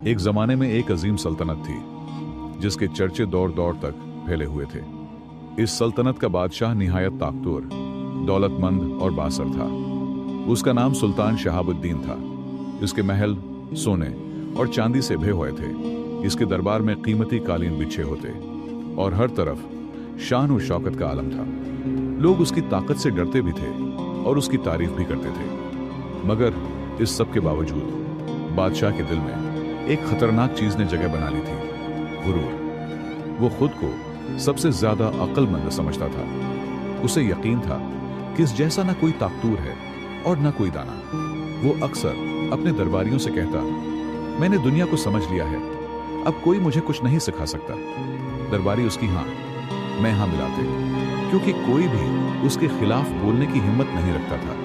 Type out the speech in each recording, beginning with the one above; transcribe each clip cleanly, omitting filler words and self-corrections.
एक जमाने में एक अजीम सल्तनत थी जिसके चर्चे दौर दौर तक फैले हुए थे। इस सल्तनत का बादशाह निहायत ताकतवर, दौलतमंद और बासर था। उसका नाम सुल्तान शहाबुद्दीन था। इसके महल सोने और चांदी से भरे हुए थे। इसके दरबार में कीमती कालीन बिछे होते और हर तरफ शान और शौकत का आलम था। लोग उसकी ताकत से डरते भी थे और उसकी तारीफ भी करते थे। मगर इस सब के बावजूद बादशाह के दिल में एक खतरनाक चीज ने जगह बना ली थी, गुरूर। वो खुद को सबसे ज्यादा अक्लमंद समझता था। उसे यकीन था कि इस जैसा ना कोई ताकतूर है और ना कोई दाना। वो अक्सर अपने दरबारियों से कहता, मैंने दुनिया को समझ लिया है, अब कोई मुझे कुछ नहीं सिखा सकता। दरबारी उसकी हाँ मैं हाँ मिलाते, क्योंकि कोई भी उसके खिलाफ बोलने की हिम्मत नहीं रखता था।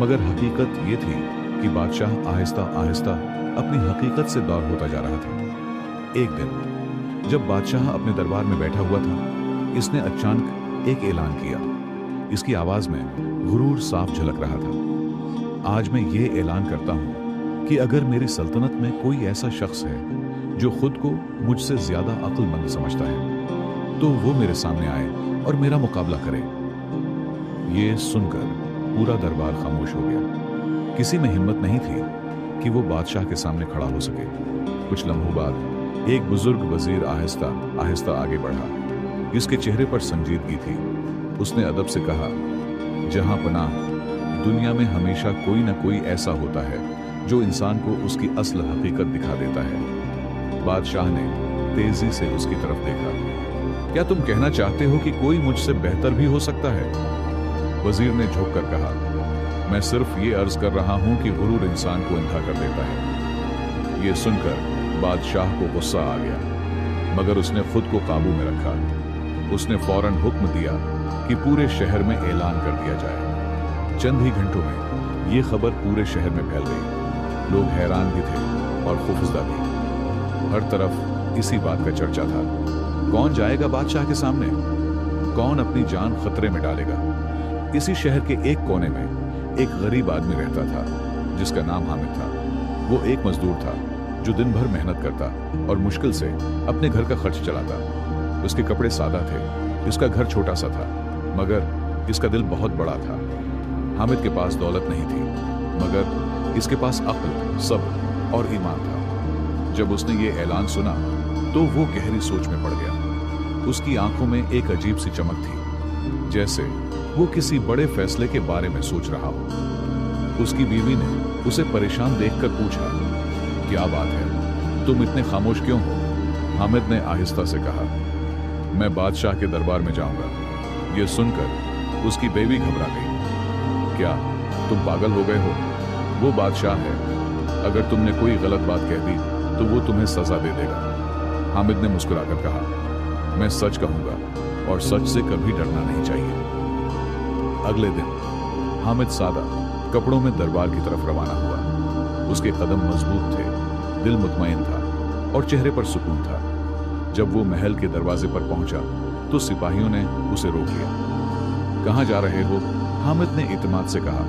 मगर हकीकत ये थी कि बादशाह आहिस्ता आहिस्ता अपनी हकीकत से दूर होता जा रहा था। एक दिन जब बादशाह अपने दरबार में बैठा हुआ था, इसने अचानक एक ऐलान किया। इसकी आवाज में गुरूर साफ झलक रहा था। आज मैं ये ऐलान करता हूं कि अगर मेरी सल्तनत में कोई ऐसा शख्स है जो खुद को मुझसे ज्यादा अक्लमंद समझता है, तो वो मेरे सामने आए और मेरा मुकाबला करे। ये सुनकर पूरा दरबार खामोश हो गया। किसी में हिम्मत नहीं थी कि वो बादशाह के सामने खड़ा हो सके। कुछ लम्हों बाद एक बुजुर्ग वजीर आहिस्ता आहिस्ता आगे बढ़ा। इसके चेहरे पर संजीदगी थी। उसने अदब से कहा, जहां पनाह, दुनिया में हमेशा कोई ना कोई ऐसा होता है जो इंसान को उसकी असल हकीकत दिखा देता है। बादशाह ने तेजी से उसकी तरफ देखा। क्या तुम कहना चाहते हो कि कोई मुझसे बेहतर भी हो सकता है? वजीर ने झुककर कहा, मैं सिर्फ ये अर्ज कर रहा हूं कि गुरूर इंसान को अंधा कर देता है। ये सुनकर बादशाह को गुस्सा आ गया, मगर उसने खुद को काबू में रखा। उसने फौरन हुक्म दिया कि पूरे शहर में ऐलान कर दिया जाए। चंद ही घंटों में ये खबर पूरे शहर में फैल गई। लोग हैरान भी थे और खौफजदा भी। हर तरफ इसी बात का चर्चा था। कौन जाएगा बादशाह के सामने? कौन अपनी जान खतरे में डालेगा? इसी शहर के एक कोने में एक गरीब आदमी रहता था जिसका नाम हामिद था। वो एक मजदूर था जो दिन भर मेहनत करता और मुश्किल से अपने घर का खर्च चलाता। उसके कपड़े सादा थे, इसका घर छोटा सा था, मगर इसका दिल बहुत बड़ा था। हामिद के पास दौलत नहीं थी, मगर इसके पास अक्ल, सब्र और ईमान था। जब उसने ये ऐलान सुना तो वो गहरी सोच में पड़ गया। उसकी आंखों में एक अजीब सी चमक थी, जैसे वो किसी बड़े फैसले के बारे में सोच रहा हो। उसकी बीवी ने उसे परेशान देखकर पूछा, क्या बात है, तुम इतने खामोश क्यों हो? हामिद ने आहिस्ता से कहा, मैं बादशाह के दरबार में जाऊंगा। ये सुनकर उसकी बीवी घबरा गई। क्या तुम पागल हो गए हो? वो बादशाह है, अगर तुमने कोई गलत बात कह दी तो वो तुम्हें सजा दे देगा। हामिद ने मुस्कुराकर कहा, मैं सच कहूंगा और सच से कभी डरना नहीं चाहिए। अगले दिन हामिद सादा कपड़ों में दरबार की तरफ रवाना हुआ। उसके कदम मजबूत थे, दिल मुतमईन था और चेहरे पर सुकून था। जब वो महल के दरवाजे पर पहुंचा तो सिपाहियों ने उसे रोक लिया। कहां जा रहे हो? हामिद ने इत्मीनान से कहा,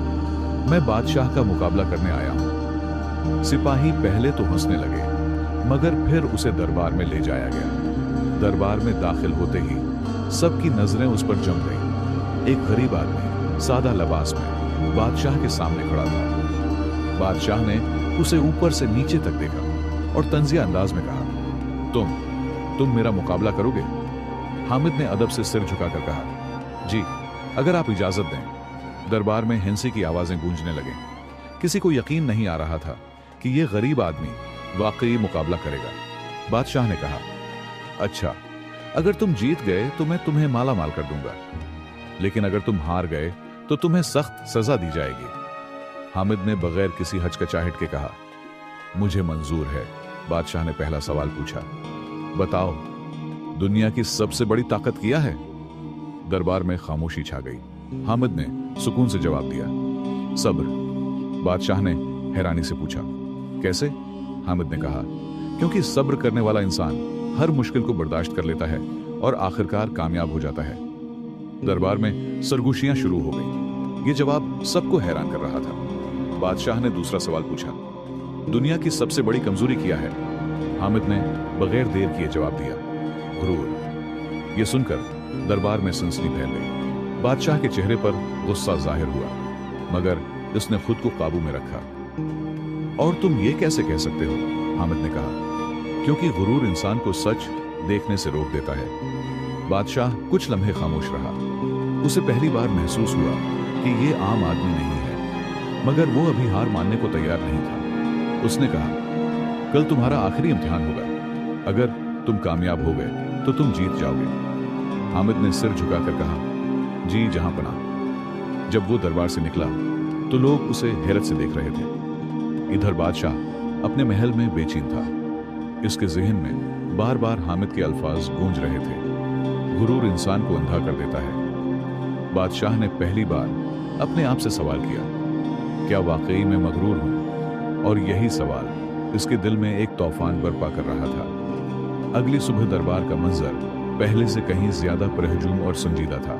मैं बादशाह का मुकाबला करने आया हूं। सिपाही पहले तो हंसने लगे, मगर फिर उसे दरबार में ले जाया गया। दरबार में दाखिल होते ही सबकी नजरें उस पर जम गईं। एक गरीब आदमी सादा लिबास में बादशाह के सामने खड़ा था। बादशाह ने उसे ऊपर से नीचे तक देखा और तंजिया अंदाज में कहा, तुम मेरा मुकाबला करोगे? हामिद ने अदब से सिर झुकाकर कहा, जी, अगर आप इजाजत दें। दरबार में हिंसे की आवाजें गूंजने लगे। किसी को यकीन नहीं आ रहा था कि यह गरीब आदमी वाकई मुकाबला करेगा। बादशाह ने कहा, अच्छा, अगर तुम जीत गए तो मैं तुम्हें माला माल कर दूंगा, लेकिन अगर तुम हार गए तो तुम्हें सख्त सजा दी जाएगी। हामिद ने बगैर किसी हचकचाहट के कहा, मुझे मंजूर है। बादशाह ने पहला सवाल पूछा, बताओ, दुनिया की सबसे बड़ी ताकत क्या है? दरबार में खामोशी छा गई। हामिद ने सुकून से जवाब दिया, सब्र। बादशाह ने हैरानी से पूछा, कैसे? हामिद ने कहा, क्योंकि सब्र करने वाला इंसान हर मुश्किल को बर्दाश्त कर लेता है और आखिरकार कामयाब हो जाता है। दरबार में सरगोशियां शुरू हो गई। ये जवाब सबको हैरान कर रहा था। बादशाह ने दूसरा सवाल पूछा, दुनिया की सबसे बड़ी कमजोरी क्या है? हामिद ने बगैर देर किए जवाब दिया, गुरूर। यह सुनकर दरबार में सनसनी फैल गई। बादशाह के चेहरे पर गुस्सा जाहिर हुआ, मगर उसने खुद को काबू में रखा। और तुम ये कैसे कह सकते हो? हामिद ने कहा, क्योंकि गुरूर इंसान को सच देखने से रोक देता है। बादशाह कुछ लम्हे खामोश रहा। उसे पहली बार महसूस हुआ कि ये आम आदमी नहीं है, मगर वो अभी हार मानने को तैयार नहीं था। उसने कहा, कल तुम्हारा आखिरी इम्तिहान होगा। अगर तुम कामयाब हो गए तो तुम जीत जाओगे। हामिद ने सिर झुकाकर कहा, जी जहां पनाह। जब वो दरबार से निकला तो लोग उसे हैरत से देख रहे थे। इधर बादशाह अपने महल में बेचैन था। इसके ज़हन में बार बार हामिद के अल्फाज गूंज रहे थे, गुरूर इंसान को अंधा कर देता है। बादशाह ने पहली बार अपने आप से सवाल किया, क्या वाकई मैं मगरूर हूं? और यही सवाल इसके दिल में एक तूफान बर्पा कर रहा था। अगली सुबह दरबार का मंजर पहले से कहीं ज्यादा परहजूम और संजीदा था।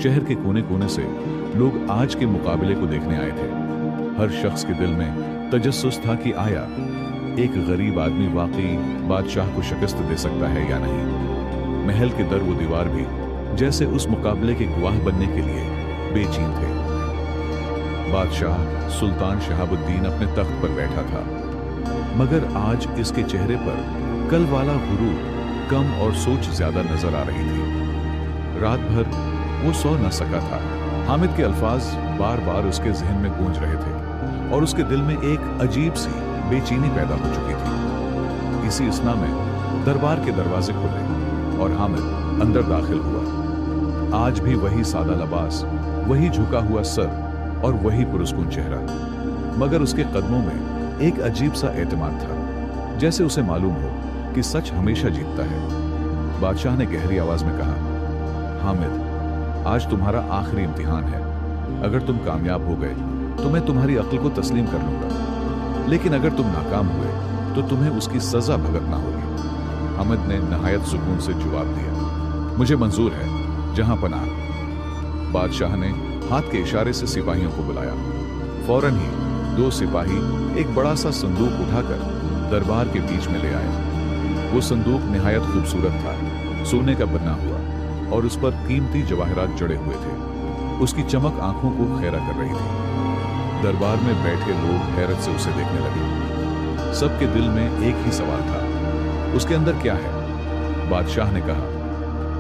शहर के कोने कोने से लोग आज के मुकाबले को देखने आए थे। हर शख्स के दिल में तजस्सुस था कि आया एक गरीब आदमी वाकई बादशाह को शिकस्त दे सकता है या नहीं। महल के दर वो दीवार भी जैसे उस मुकाबले के गवाह बनने के लिए बेचैन थे। बादशाह सुल्तान शहाबुद्दीन अपने तख्त पर बैठा था, मगर आज इसके चेहरे पर कल वाला गुरूर कम और सोच ज्यादा नजर आ रही थी। रात भर वो सो न सका था। हामिद के अल्फाज बार बार उसके जहन में गूंज रहे थे और उसके दिल में एक अजीब सी बेचैनी पैदा हो चुकी थी। इसी असना में दरबार के दरवाजे खुले और हामिद अंदर दाखिल हुआ। आज भी वही सादा लिबास, वही झुका हुआ सर और वही पुरस्कुन चेहरा, मगर उसके कदमों में एक अजीब सा एतमाद था, जैसे उसे मालूम हो कि सच हमेशा जीतता है। बादशाह ने गहरी आवाज में कहा, हामिद, आज तुम्हारा आखिरी इम्तिहान है। अगर तुम कामयाब हो गए तो मैं तुम्हारी अक्ल को तस्लीम कर लूंगा, लेकिन अगर तुम नाकाम हुए तो तुम्हें उसकी सजा भुगतना होगी। हामिद ने नहायत सुकून से जवाब दिया, मुझे मंजूर है, जहां पनाह। बादशाह ने हाथ के इशारे से सिपाहियों को बुलाया। फौरन ही 2 सिपाही एक बड़ा सा संदूक उठाकर दरबार के बीच में ले आए। वो संदूक निहायत खूबसूरत था, सोने का बना हुआ और उस पर कीमती जवाहरात जड़े हुए थे। उसकी चमक आंखों को खैरा कर रही थी। दरबार में बैठे लोग हैरत से उसे देखने लगे। सबके दिल में एक ही सवाल था, उसके अंदर क्या है? बादशाह ने कहा,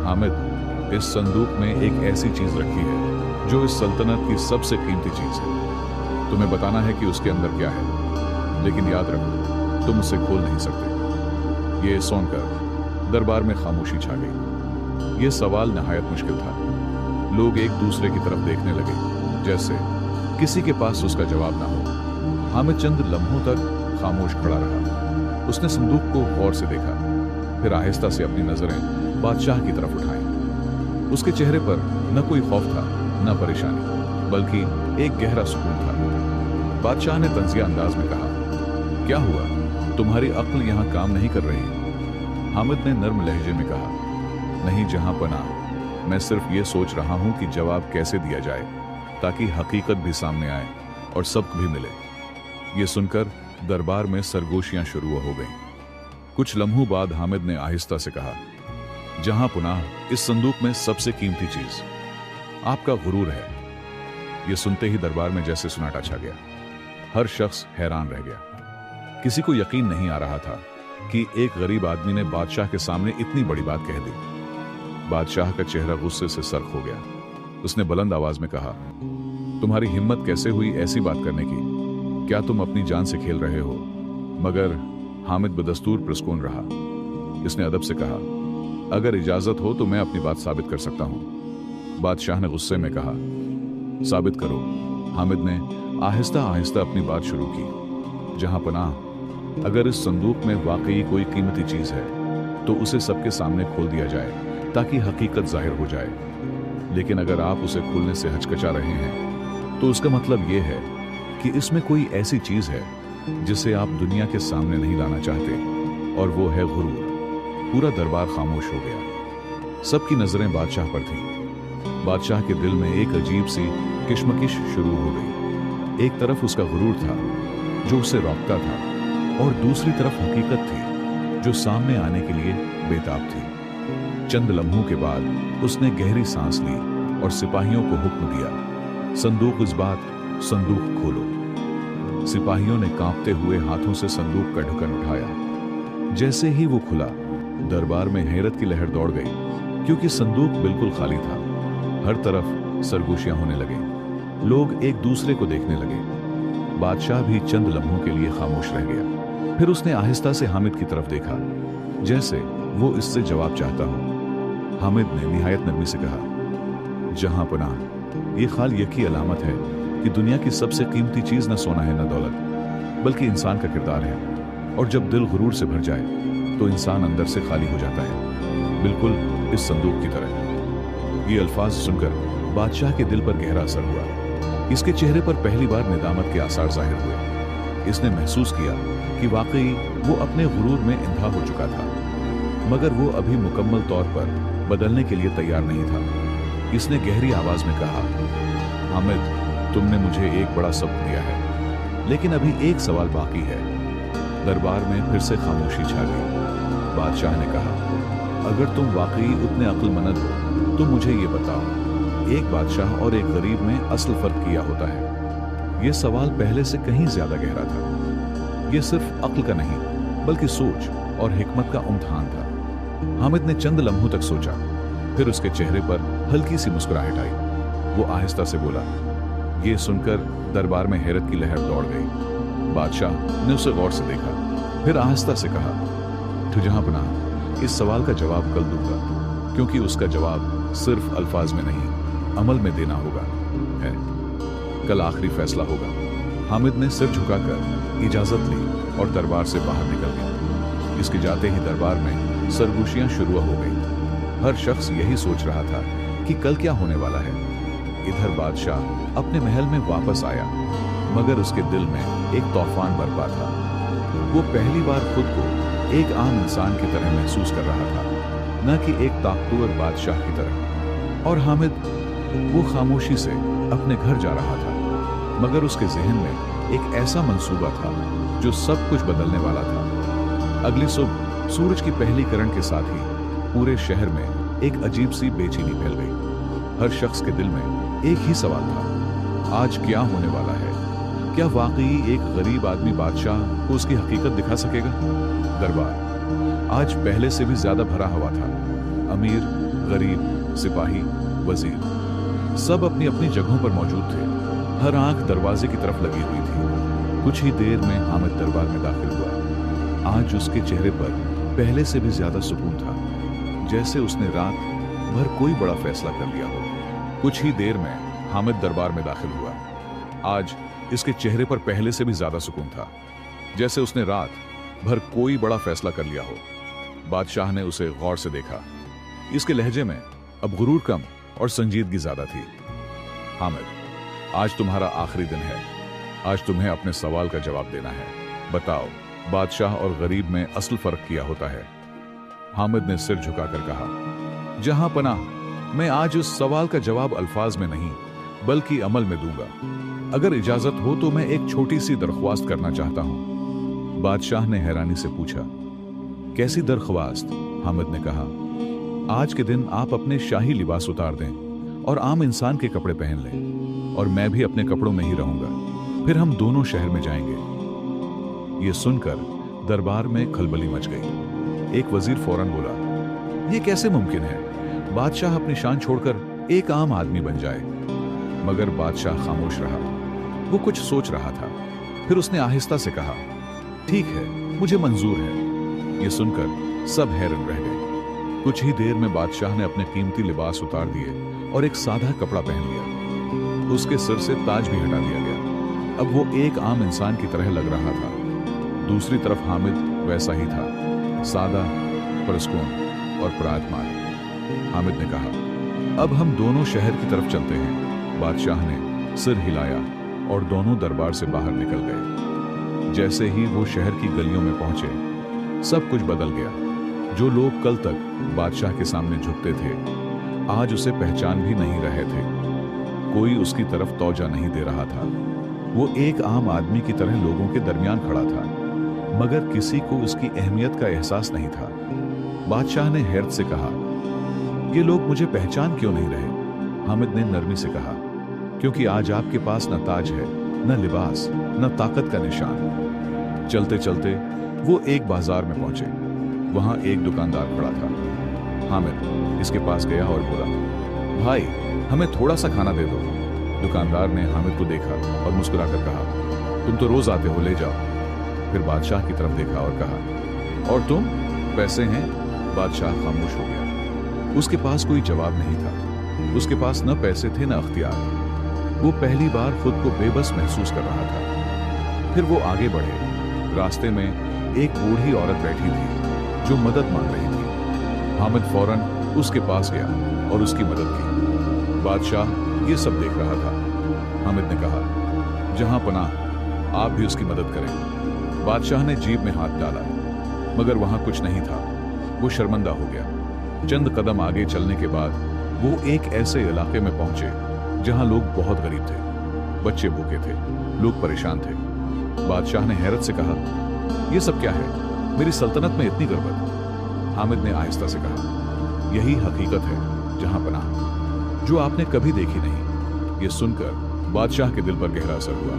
हामिद, इस संदूक में एक ऐसी चीज रखी है जो इस सल्तनत की सबसे कीमती चीज है। तुम्हें बताना है कि उसके अंदर क्या है, लेकिन याद रखो, तुम उसे खोल नहीं सकते। ये सुनकर दरबार में खामोशी छा गई। ये सवाल नहायत मुश्किल था। लोग एक दूसरे की तरफ देखने लगे, जैसे किसी के पास उसका जवाब ना हो। हामिद चंद लम्हों तक खामोश खड़ा रहा। उसने संदूक को गौर से देखा, फिर आहिस्ता से अपनी नजरें बादशाह की तरफ उठाई। उसके चेहरे पर न कोई खौफ था, न परेशानी, बल्कि एक गहरा सुकून था। बादशाह ने तंजिया अंदाज में कहा, क्या हुआ? तुम्हारी अक्ल यहां काम नहीं कर रही? हामिद ने नर्म लहजे में कहा, नहीं जहां पनाह, मैं सिर्फ ये सोच रहा हूं कि जवाब कैसे दिया जाए ताकि हकीकत भी सामने आए और सबक भी मिले। ये सुनकर दरबार में सरगोशियां शुरू हो गईं। कुछ लम्हों बाद हामिद ने आहिस्ता से कहा, जहां पुनाह, इस संदूक में सबसे कीमती चीज आपका गुरूर है। यह सुनते ही दरबार में जैसे सन्नाटा छा गया। हर शख्स हैरान रह गया। किसी को यकीन नहीं आ रहा था कि एक गरीब आदमी ने बादशाह के सामने इतनी बड़ी बात कह दी। बादशाह का चेहरा गुस्से से सर्ख हो गया। उसने बुलंद आवाज में कहा, तुम्हारी हिम्मत कैसे हुई ऐसी बात करने की? क्या तुम अपनी जान से खेल रहे हो? मगर हामिद बदस्तूर पुरस्कुन रहा। इसने अदब से कहा, अगर इजाजत हो तो मैं अपनी बात साबित कर सकता हूं। बादशाह ने गुस्से में कहा, साबित करो। हामिद ने आहिस्ता आहिस्ता अपनी बात शुरू की। जहां पनाह, अगर इस संदूक में वाकई कोई कीमती चीज है तो उसे सबके सामने खोल दिया जाए ताकि हकीकत जाहिर हो जाए। लेकिन अगर आप उसे खोलने से हचकचा रहे हैं तो उसका मतलब यह है कि इसमें कोई ऐसी चीज है जिसे आप दुनिया के सामने नहीं लाना चाहते, और वो है गुरूर। पूरा दरबार खामोश हो गया। सबकी नजरें बादशाह पर थीं। बादशाह के दिल में एक अजीब सी किशमकिश शुरू हो गई। एक तरफ उसका गुरूर था जो उसे रोकता था, और दूसरी तरफ हकीकत थी जो सामने आने के लिए बेताब थी। चंद लम्हों के बाद उसने गहरी सांस ली और सिपाहियों को हुक्म दिया, संदूक इस बात, संदूक खोलो। सिपाहियों ने कांपते हुए हाथों से संदूक का ढक्कन उठाया। जैसे ही वो खुला, दरबार में हैरत की लहर दौड़ गई, क्योंकि संदूक बिल्कुल खाली था। हर तरफ सरगोशियां होने लगे, लोग एक दूसरे को देखने लगे। बादशाह भी चंद लम्हों के लिए खामोश रह गया। फिर उसने आहिस्ता से हामिद की तरफ देखा, जैसे वो इससे जवाब चाहता हो। हामिद ने निहायत नरमी से कहा, जहां पनाह, ये खाल यकी अलामत है कि दुनिया की सबसे कीमती चीज न सोना है न दौलत, बल्कि इंसान का किरदार है। और जब दिल गुरूर से भर जाए तो इंसान अंदर से खाली हो जाता है, बिल्कुल इस संदूक की तरह। ये अल्फाज सुनकर बादशाह के दिल पर गहरा असर हुआ। इसके चेहरे पर पहली बार निदामत के आसार जाहिर हुए। इसने महसूस किया कि वाकई वो अपने गुरूर में इंधा हो चुका था, मगर वो अभी मुकम्मल तौर पर बदलने के लिए तैयार नहीं था। इसने गहरी आवाज में कहा, हामिद, तुमने मुझे एक बड़ा सबक दिया है, लेकिन अभी एक सवाल बाकी है। दरबार में फिर से खामोशी छा गई। बादशाह ने कहा, अगर तुम वाकई उतने अक्लमंद हो तो मुझे ये बताओ, एक बादशाह और एक गरीब में असल फर्क क्या होता है? यह सवाल पहले से कहीं ज्यादा गहरा था। यह सिर्फ अक्ल का नहीं, बल्कि सोच और हिकमत का इम्तिहान था। हामिद ने चंद लम्हों तक सोचा, फिर उसके चेहरे पर हल्की सी मुस्कुराहट आई। वो आहिस्ता से बोला। ये सुनकर दरबार में हैरत की लहर दौड़ गई। बादशाह ने उसे गौर से देखा, फिर आहिस्ता से कहा, तो जहां पनाह, इस सवाल का जवाब कल दूंगा, क्योंकि उसका जवाब सिर्फ अल्फाज में नहीं, अमल में देना होगा है। कल आखिरी फैसला होगा। हामिद ने सिर झुकाकर इजाजत ली और दरबार से बाहर निकल गया। इसके जाते ही दरबार में सरगोशियां शुरू हो गई। हर शख्स यही सोच रहा था कि कल क्या होने वाला है। इधर बादशाह अपने महल में वापस आया, मगर उसके दिल में एक तूफान बरपा था। वो पहली बार खुद को एक आम इंसान की तरह महसूस कर रहा था, न कि एक ताकतवर बादशाह की तरह। और हामिद वो खामोशी से अपने घर जा रहा था, मगर उसके जहन में एक ऐसा मंसूबा था जो सब कुछ बदलने वाला था। अगली सुबह सूरज की पहली किरण के साथ ही पूरे शहर में एक अजीब सी बेचैनी फैल गई। हर शख्स के दिल में एक ही सवाल था, आज क्या होने वाला है? क्या वाकई एक गरीब आदमी बादशाह को उसकी हकीकत दिखा सकेगा? दरबार आज पहले से भी ज्यादा भरा हुआ था। अमीर, गरीब, सिपाही, वजीर सब अपनी अपनी जगहों पर मौजूद थे। हर आंख दरवाजे की तरफ लगी हुई थी। कुछ ही देर में हामिद दरबार में दाखिल हुआ। आज उसके चेहरे पर पहले से भी ज्यादा सुकून था, जैसे उसने रात भर कोई बड़ा फैसला कर लिया हो। कुछ ही देर में हामिद दरबार में दाखिल हुआ। आज इसके चेहरे पर पहले से भी ज्यादा सुकून था, जैसे उसने रात भर कोई बड़ा फैसला कर लिया हो। बादशाह ने उसे गौर से देखा। इसके लहजे में अब गुरूर कम और संजीदगी ज्यादा थी। हामिद, आज तुम्हारा आखिरी दिन है। आज तुम्हें अपने सवाल का जवाब देना है। बताओ, बादशाह और गरीब में असल फर्क क्या होता है? हामिद ने सिर झुकाकर कहा, जहां पनाह, मैं आज उस सवाल का जवाब अल्फाज में नहीं, बल्कि अमल में दूंगा। अगर इजाजत हो तो मैं एक छोटी सी दरख्वास्त करना चाहता हूं। बादशाह ने हैरानी से पूछा, कैसी दरख्वास्त? हामिद ने कहा, आज के दिन आप अपने शाही लिबास उतार दें और आम इंसान के कपड़े पहन लें, और मैं भी अपने कपड़ों में ही रहूंगा। फिर हम दोनों शहर में जाएंगे। ये सुनकर दरबार में खलबली मच गई। एक वजीर फौरन बोला, यह कैसे मुमकिन है? बादशाह अपनी शान छोड़कर एक आम आदमी बन जाए। मगर बादशाह खामोश रहा। वो कुछ सोच रहा था। फिर उसने आहिस्ता से कहा, ठीक है, मुझे मंजूर है। ये सुनकर सब हैरान रह गए। कुछ ही देर में बादशाह ने अपने कीमती लिबास उतार दिए और एक सादा कपड़ा पहन लिया। उसके सिर से ताज भी हटा दिया गया। अब वो एक आम इंसान की तरह लग रहा था। दूसरी तरफ हामिद वैसा ही था, सादा, पुरस्कून और पराजमान। हामिद ने कहा, अब हम दोनों शहर की तरफ चलते हैं। बादशाह ने सिर हिलाया और दोनों दरबार से बाहर निकल गए। जैसे ही वो शहर की गलियों में पहुंचे, सब कुछ बदल गया। जो लोग कल तक बादशाह के सामने झुकते थे, आज उसे पहचान भी नहीं रहे थे। कोई उसकी तरफ तौजा नहीं दे रहा था। वो एक आम आदमी की तरह लोगों के दरमियान खड़ा था। मगर किसी को उसकी अहमियत का एहसास नहीं था। बादशाह ने हैरत से कहा, ये लोग मुझे पहचान क्यों नहीं रहे? हामिद ने नरमी से कहा, क्योंकि आज आपके पास न ताज है, न लिबास, न ताकत का निशान। चलते चलते वो एक बाजार में पहुंचे। वहां एक दुकानदार खड़ा था। हामिद इसके पास गया और बोला, भाई हमें थोड़ा सा खाना दे दो। दुकानदार ने हामिद को देखा और मुस्कुराकर कहा, तुम तो रोज आते हो, ले जाओ। फिर बादशाह की तरफ देखा और कहा, और तुम? पैसे हैं? बादशाह खामोश हो गया। उसके पास कोई जवाब नहीं था। उसके पास न पैसे थे न अख्तियार। वो पहली बार खुद को बेबस महसूस कर रहा था। फिर वो आगे बढ़े। रास्ते में एक बूढ़ी औरत बैठी थी जो मदद मांग रही थी। हामिद फौरन उसके पास गया और उसकी मदद की। बादशाह ये सब देख रहा था। हामिद ने कहा, जहां पनाह, आप भी उसकी मदद करें। बादशाह ने जेब में हाथ डाला, मगर वहां कुछ नहीं था। वो शर्मिंदा हो गया। चंद कदम आगे चलने के बाद वो एक ऐसे इलाके में पहुंचे जहां लोग बहुत गरीब थे। बच्चे भूखे थे, लोग परेशान थे। बादशाह ने हैरत से कहा, यह सब क्या है? मेरी सल्तनत में इतनी गुर्बत। हामिद ने आहिस्ता से कहा, यही हकीकत है जहां पनाह, जो आपने कभी देखी नहीं। यह सुनकर बादशाह के दिल पर गहरा असर हुआ।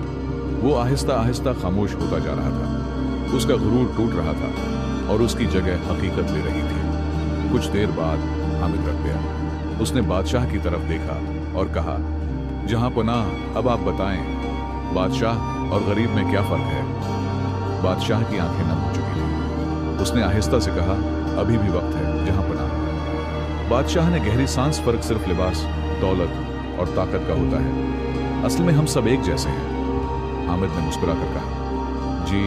वो आहिस्ता आहिस्ता खामोश होता जा रहा था। उसका गुरूर टूट रहा था और उसकी जगह हकीकत ले रही थी। कुछ देर बाद हामिद रख गया। उसने बादशाह की तरफ देखा और कहा, जहां पनाह, अब आप बताएं, बादशाह और गरीब में क्या फर्क है? बादशाह की आंखें नम हो चुकी थी। उसने आहिस्ता से कहा, अभी भी वक्त है जहां पनाह। बादशाह ने गहरी सांस, फर्क सिर्फ लिबास, दौलत और ताकत का होता है। असल में हम सब एक जैसे हैं। हामिद ने मुस्कुराकर कहा, जी,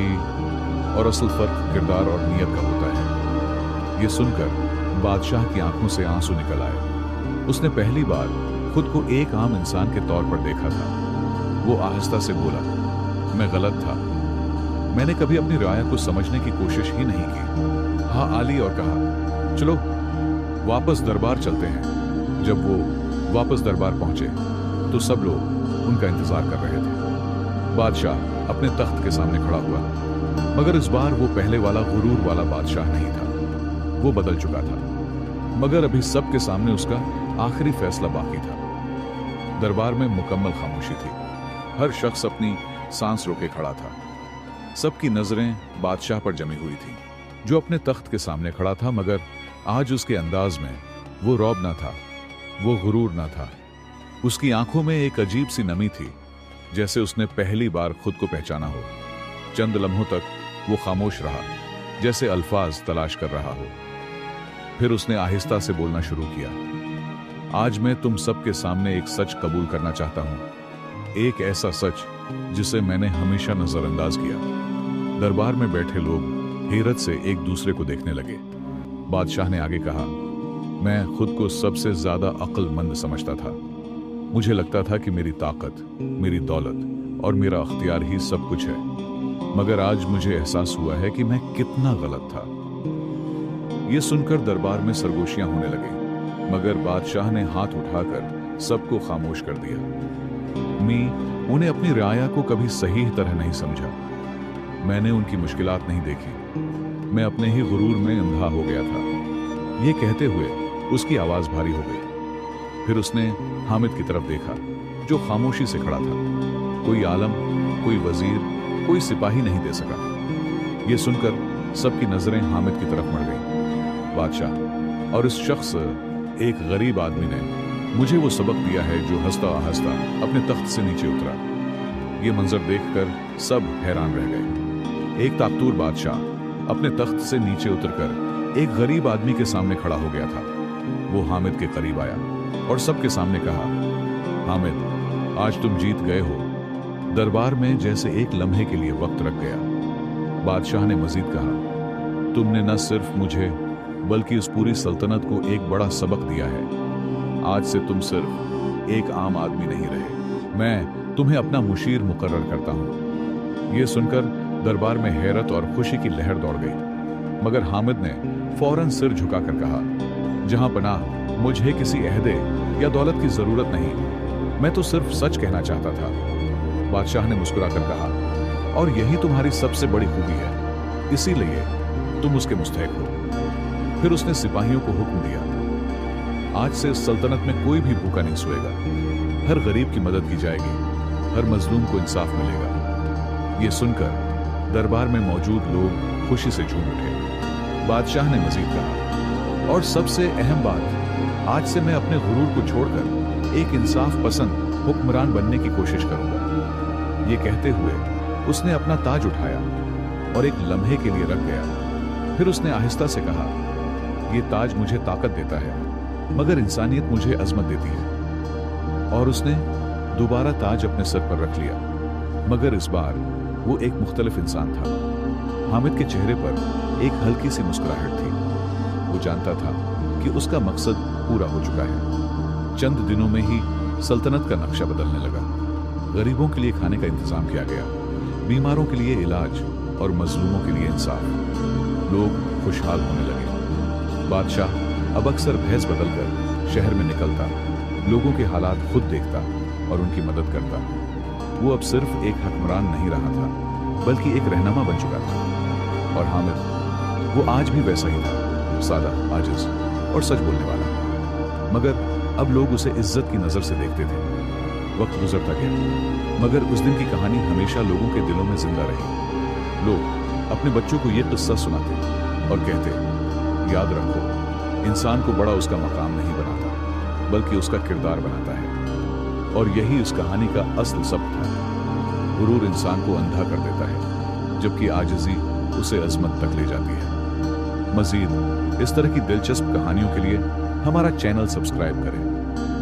और असल फर्क किरदार और नीयत का होता है। यह सुनकर बादशाह की आंखों से आंसू निकल आए। उसने पहली बार खुद को एक आम इंसान के तौर पर देखा था। वो आहिस्ता से बोला, मैं गलत था। मैंने कभी अपनी राया को समझने की कोशिश ही नहीं की। हाँ आली, और कहा, चलो वापस दरबार चलते हैं। जब वो वापस दरबार पहुंचे तो सब लोग उनका इंतजार कर रहे थे। बादशाह अपने तख्त के सामने खड़ा हुआ, मगर इस बार वो पहले वाला गुरूर वाला बादशाह नहीं था। वो बदल चुका था, मगर अभी सबके सामने उसका आखिरी फैसला बाकी था। दरबार में मुकम्मल खामोशी थी। हर शख्स अपनी सांस रोके खड़ा था। सबकी नजरें बादशाह पर जमी हुई थी, जो अपने तख्त के सामने खड़ा था, मगर आज उसके अंदाज में वो रौब ना था, वो गुरूर ना था। उसकी आंखों में एक अजीब सी नमी थी, जैसे उसने पहली बार खुद को पहचाना हो। चंद लम्हों तक वो खामोश रहा, जैसे अल्फाज तलाश कर रहा हो। फिर उसने आहिस्ता से बोलना शुरू किया, आज मैं तुम सबके सामने एक सच कबूल करना चाहता हूं। एक ऐसा सच जिसे मैंने हमेशा नजरअंदाज किया। दरबार में बैठे लोग हैरत से एक दूसरे को देखने लगे। बादशाह ने आगे कहा, मैं खुद को सबसे ज्यादा अक्लमंद समझता था। मुझे लगता था कि मेरी ताकत, मेरी दौलत और मेरा अख्तियार ही सब कुछ है, मगर आज मुझे एहसास हुआ है कि मैं कितना गलत था। यह सुनकर दरबार में सरगोशियां होने लगी, मगर बादशाह ने हाथ उठाकर सबको खामोश कर दिया। मी उन्हें अपनी राया को कभी सही तरह नहीं समझा। मैंने उनकी मुश्किलात नहीं देखी। मैं अपने ही गुरूर में अंधा हो गया था। ये कहते हुए उसकी आवाज भारी हो गई। फिर उसने हामिद की तरफ देखा, जो खामोशी से खड़ा था। कोई आलम, कोई वजीर, कोई सिपाही नहीं दे सका। यह सुनकर सबकी नजरें हामिद की तरफ मुड़ गईं। बादशाह और इस शख्स, एक गरीब आदमी ने मुझे वो सबक दिया है जो हंसता हंसता अपने तख्त से नीचे उतरा। ये मंजर देखकर सब हैरान रह गए। एक ताकतूर बादशाह अपने तख्त से नीचे उतरकर एक गरीब आदमी के सामने खड़ा हो गया था। वो हामिद के करीब आया और सबके सामने कहा, हामिद, आज तुम जीत गए हो। दरबार में जैसे एक लम्हे के लिए वक्त रख गया। बादशाह ने मजीद कहा, तुमने न सिर्फ मुझे बल्कि उस पूरी सल्तनत को एक बड़ा सबक दिया है। आज से तुम सिर्फ एक आम आदमी नहीं रहे, मैं तुम्हें अपना मुशीर मुकर्रर करता हूं। यह सुनकर दरबार में हैरत और खुशी की लहर दौड़ गई, मगर हामिद ने फौरन सिर झुकाकर कहा, जहां पनाह, मुझे किसी अहदे या दौलत की जरूरत नहीं, मैं तो सिर्फ सच कहना चाहता था। बादशाह ने मुस्कुराकर कहा, और यही तुम्हारी सबसे बड़ी खूबी है। इसीलिए तुम उसके मुस्तहिक हो। फिर उसने सिपाहियों को हुक्म दिया, आज से इस सल्तनत में कोई भी भूखा नहीं सोएगा, हर गरीब की मदद की जाएगी, हर मजलूम को इंसाफ मिलेगा। ये सुनकर दरबार में मौजूद लोग खुशी से झूम उठे। बादशाह ने मजीद कहा, और सबसे अहम बात, आज से मैं अपने गुरूर को छोड़कर एक इंसाफ पसंद हुक्मरान बनने की कोशिश करूंगा। ये कहते हुए उसने अपना ताज उठाया और एक लम्हे के लिए रख गया। फिर उसने आहिस्ता से कहा, ये ताज मुझे ताकत देता है, मगर इंसानियत मुझे अजमत देती है। और उसने दोबारा ताज अपने सर पर रख लिया, मगर इस बार वो एक मुख्तलिफ इंसान था। हामिद के चेहरे पर एक हल्की सी मुस्कुराहट थी। वो जानता था कि उसका मकसद पूरा हो चुका है। चंद दिनों में ही सल्तनत का नक्शा बदलने लगा। गरीबों के लिए खाने का इंतजाम किया गया, बीमारों के लिए इलाज और मजलूमों के लिए इंसाफ। लोग खुशहाल होने लगे। बादशाह अब अक्सर भैंस बदलकर शहर में निकलता, लोगों के हालात खुद देखता और उनकी मदद करता। वो अब सिर्फ एक हुक्मरान नहीं रहा था, बल्कि एक रहनुमा बन चुका था। और हामिद, वो आज भी वैसा ही था, सादा, आजिज और सच बोलने वाला। मगर अब लोग उसे इज्जत की नजर से देखते थे। वक्त गुजरता गया, मगर उस दिन की कहानी हमेशा लोगों के दिलों में जिंदा रही। लोग अपने बच्चों को यह किस्सा सुनाते और कहते, याद रखो, इंसान को बड़ा उसका मकाम नहीं बनाता, बल्कि उसका किरदार बनाता है। और यही उस कहानी का असल सबक था। गुरूर इंसान को अंधा कर देता है, जबकि आजिज़ी उसे अजमत तक ले जाती है। मजीद इस तरह की दिलचस्प कहानियों के लिए हमारा चैनल सब्सक्राइब करें।